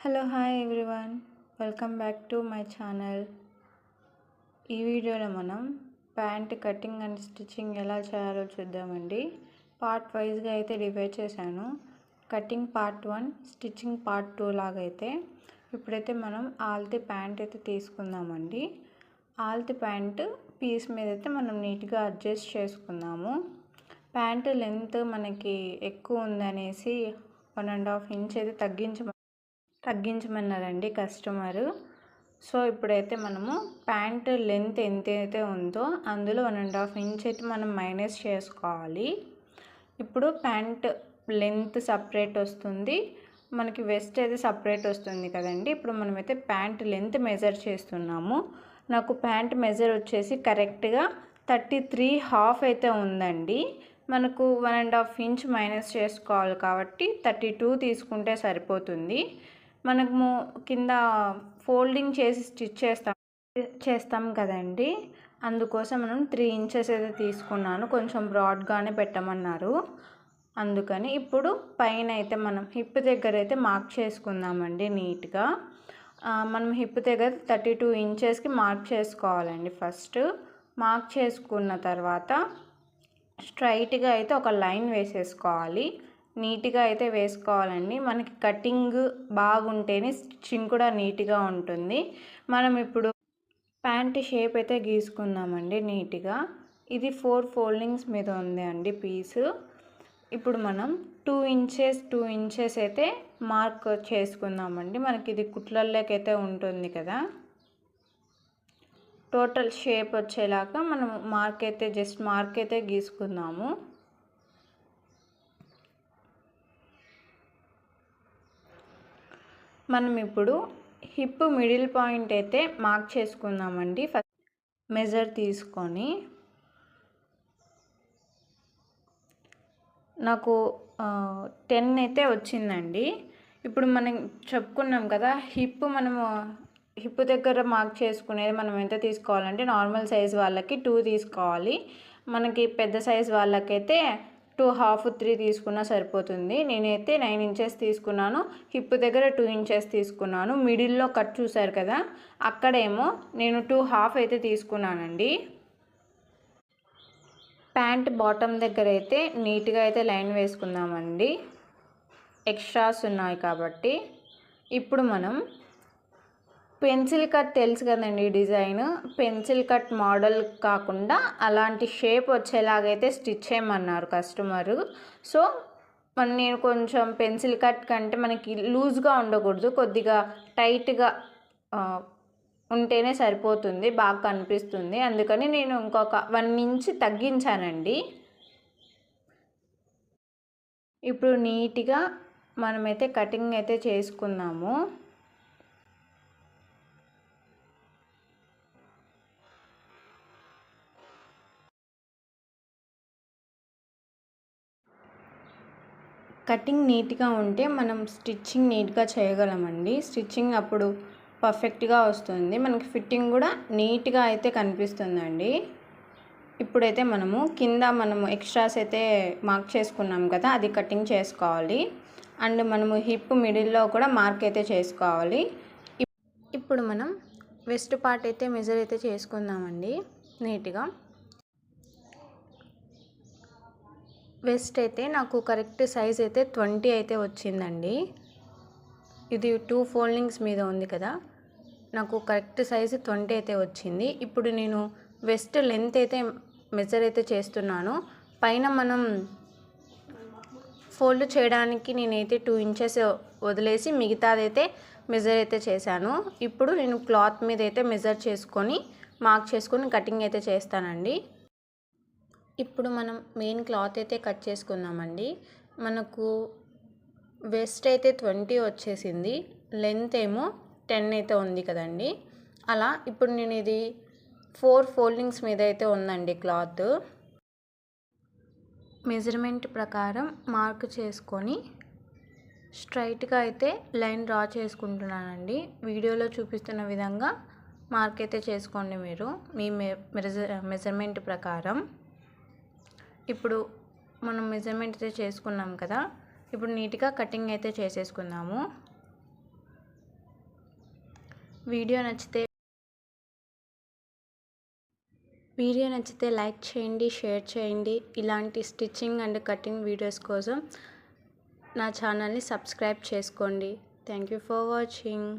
Hello hi everyone, welcome back to my channel. ఈ వీడియోలో మనం ప్యాంట్ కటింగ్ అండ్ స్టిచ్చింగ్ ఎలా చేయాలో చూద్దామండి. పార్ట్ వైజ్గా అయితే డివైడ్ చేశాను. Cutting part 1, stitching part 2 లాగైతే. ఇప్పుడైతే మనం ఆల్తి ప్యాంట్ అయితే తీసుకుందామండి. ఆల్తి ప్యాంట్ పీస్ మీద అయితే మనం నీట్గా అడ్జస్ట్ చేసుకుందాము. ప్యాంట్ లెంత్ మనకి ఎక్కువ ఉందనేసి 1.5 ఇంచ్ అయితే తగ్గించమన్నారండి కస్టమరు. సో ఇప్పుడైతే మనము ప్యాంట్ లెంత్ ఎంతైతే ఉందో అందులో 1.5 ఇంచ్ అయితే మనం మైనస్ చేసుకోవాలి. ఇప్పుడు ప్యాంట్ లెంత్ సపరేట్ వస్తుంది, మనకి వెస్ట్ అయితే సపరేట్ వస్తుంది కదండి. ఇప్పుడు మనమైతే ప్యాంట్ లెంత్ మెజర్ చేస్తున్నాము. నాకు ప్యాంట్ మెజర్ వచ్చేసి కరెక్ట్గా 33.5 అయితే ఉందండి. మనకు 1.5 ఇంచ్ మైనస్ చేసుకోవాలి కాబట్టి 32 తీసుకుంటే సరిపోతుంది. మనము కింద ఫోల్డింగ్ చేసి స్టిచ్ చేస్తాం కదండి, అందుకోసం మనం 3 ఇంచెస్ అయితే తీసుకున్నాను. కొంచెం బ్రాడ్గానే పెట్టమన్నారు, అందుకని. ఇప్పుడు పైన అయితే మనం హిప్ దగ్గర అయితే మార్క్ చేసుకుందామండి నీట్గా. మనం హిప్ దగ్గర 32 ఇంచెస్కి మార్క్ చేసుకోవాలండి. ఫస్ట్ మార్క్ చేసుకున్న తర్వాత స్ట్రైట్గా అయితే ఒక లైన్ వేసేసుకోవాలి. నీట్గా అయితే వేసుకోవాలండి. మనకి కటింగ్ బాగుంటేనే స్టిచ్చింగ్ కూడా నీట్గా ఉంటుంది. మనం ఇప్పుడు ప్యాంట్ షేప్ అయితే గీసుకుందామండి నీట్గా. ఇది 4 ఫోల్డింగ్స్ మీద ఉంది అండి పీసు. ఇప్పుడు మనం 2 ఇంచెస్ అయితే మార్క్ చేసుకుందామండి. మనకి ఇది కుట్లలోకైతే ఉంటుంది కదా, టోటల్ షేప్ వచ్చేలాగా మనం జస్ట్ మార్క్ అయితే గీసుకుందాము. మనం ఇప్పుడు హిప్ మిడిల్ పాయింట్ అయితే మార్క్ చేసుకుందామండి. ఫస్ట్ మెజర్ తీసుకొని నాకు 10 అయితే వచ్చిందండి. ఇప్పుడు మనం చెప్పుకున్నాం కదా, హిప్ దగ్గర మార్క్ చేసుకునేది మనం ఎంత తీసుకోవాలంటే నార్మల్ సైజ్ వాళ్ళకి 2 తీసుకోవాలి. మనకి పెద్ద సైజ్ వాళ్ళకైతే 2.5, 3 తీసుకున్నా సరిపోతుంది. నేనైతే 9 ఇంచెస్ తీసుకున్నాను. హిప్ దగ్గర 2 ఇంచెస్ తీసుకున్నాను. మిడిల్లో కట్ చూసారు కదా, అక్కడేమో నేను 2.5 అయితే తీసుకున్నానండి. ప్యాంట్ బాటమ్ దగ్గర అయితే నీట్గా అయితే లైన్ వేసుకుందామండి, ఎక్స్ట్రాస్ ఉన్నాయి కాబట్టి. ఇప్పుడు మనం పెన్సిల్ కట్ తెలుసు కదండి, డిజైన్ పెన్సిల్ కట్ మోడల్ కాకుండా అలాంటి షేప్ వచ్చేలాగైతే స్టిచ్ చేయమన్నారు కస్టమరు. సో నేను కొంచెం పెన్సిల్ కట్ కంటే మనకి లూజ్గా ఉండకూడదు, కొద్దిగా టైట్గా ఉంటేనే సరిపోతుంది, బాగా కనిపిస్తుంది. అందుకని నేను ఇంకొక 1 ఇంచ్ తగ్గించానండి. ఇప్పుడు నీట్గా మనమైతే కటింగ్ అయితే చేసుకుందాము. కటింగ్ నీట్గా ఉంటే మనం స్టిచ్చింగ్ నీట్గా చేయగలమండి. స్టిచ్చింగ్ అప్పుడు పర్ఫెక్ట్గా వస్తుంది, మనకి ఫిట్టింగ్ కూడా నీట్గా అయితే కనిపిస్తుందండి. ఇప్పుడైతే మనము ఎక్స్ట్రాస్ అయితే మార్క్ చేసుకున్నాం కదా, అది కటింగ్ చేసుకోవాలి. అండ్ మనము హిప్ మిడిల్లో కూడా మార్క్ అయితే చేసుకోవాలి. ఇప్పుడు మనం వెస్ట్ పార్ట్ అయితే మెజర్ అయితే చేసుకుందామండి నీట్గా. వెస్ట్ అయితే నాకు కరెక్ట్ సైజ్ అయితే 20 అయితే వచ్చిందండి. ఇది 2 ఫోల్డింగ్స్ మీద ఉంది కదా, నాకు కరెక్ట్ సైజు 20 అయితే వచ్చింది. ఇప్పుడు నేను వెస్ట్ లెంత్ అయితే మెజర్ అయితే చేస్తున్నాను. పైన మనం ఫోల్డ్ చేయడానికి నేనైతే 2 ఇంచెస్ వదిలేసి మిగతాదైతే మెజర్ అయితే చేశాను. ఇప్పుడు నేను క్లాత్ మీద అయితే మెజర్ చేసుకొని మార్క్ చేసుకొని కటింగ్ అయితే చేస్తానండి. ఇప్పుడు మనం మెయిన్ క్లాత్ అయితే కట్ చేసుకుందామండి. మనకు వెస్ట్ అయితే 20 వచ్చేసింది, లెంత్ ఏమో 10 అయితే ఉంది కదండి. అలా ఇప్పుడు నేను ఇది 4 ఫోల్డింగ్స్ మీద అయితే ఉందండి క్లాత్. మెజర్మెంట్ ప్రకారం మార్క్ చేసుకొని స్ట్రైట్గా అయితే లైన్ డ్రా చేసుకుంటున్నానండి. వీడియోలో చూపిస్తున్న విధంగా మార్క్ అయితే చేసుకోండి మీరు మీ మెజర్మెంట్ ప్రకారం. ఇప్పుడు మనం మెజర్మెంట్ అయితే చేసుకున్నాం కదా, ఇప్పుడు నీట్గా కటింగ్ అయితే చేసేసుకుందాము. వీడియో నచ్చితే లైక్ చేయండి, షేర్ చేయండి. ఇలాంటి స్టిచ్చింగ్ అండ్ కటింగ్ వీడియోస్ కోసం నా ఛానల్ని సబ్స్క్రైబ్ చేసుకోండి. Thank you for watching.